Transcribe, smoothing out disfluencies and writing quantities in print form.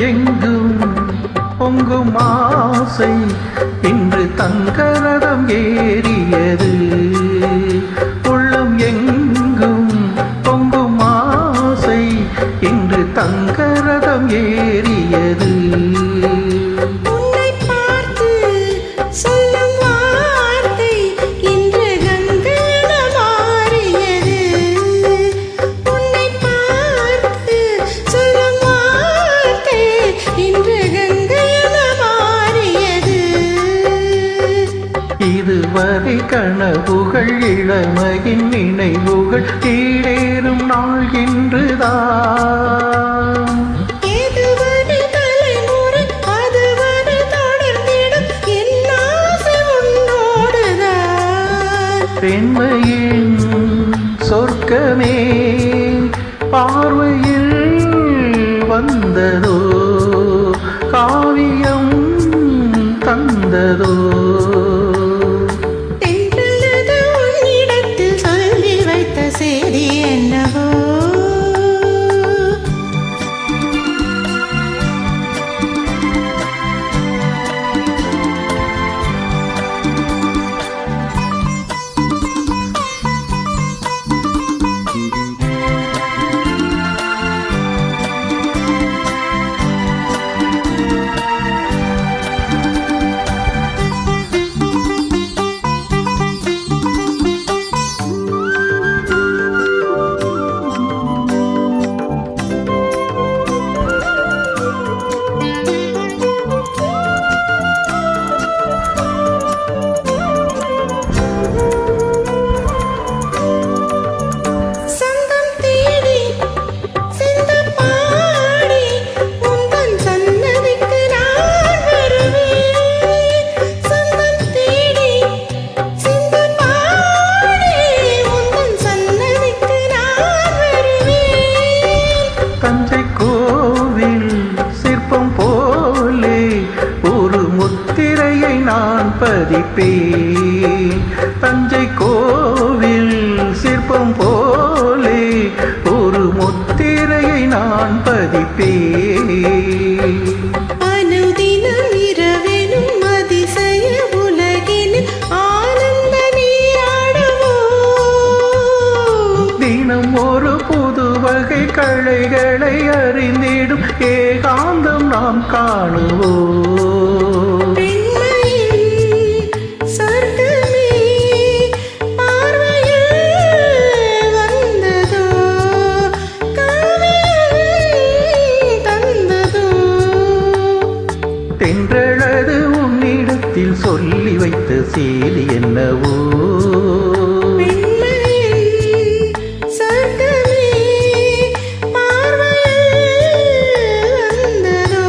எங்கும் பொங்கும் ஆசை இன்று தங்கரதம் ஏறியது. உள்ளம் எங்கும் பொங்கும் ஆசை இன்று தங்கரதம் ஏறியது. இதுவரை கனவுகள் இளமையின் நினைவுகள் ஈடேறும் நாள் இன்றுதான். இதுவரை தலைமுறை அதுவரை தொடர்ந்திடும் என் ஆசை உன்னோடுதான். பெண்மையின் சொர்க்கமே பார்வையில் வந்ததோ, காவியம் தந்ததோ. நான் பதிப்பேன் தஞ்சை கோவில் சிற்பம் போலே ஒரு முத்திரையை நான் பதிப்பேன். அனுதினம் இரவெனும் அதிசய உலகினில் ஆனந்த நீராடுவோம். தினம் ஒரு புது வகை கலைகளை அறிந்திடும் ஏகாந்தம் நாம் காணுவோம். தென்றழது உன்னிடத்தில் சொல்லி வைத்த செய்தி என்னவோ, சொர்க்கமே பார்வையில் வந்ததோ.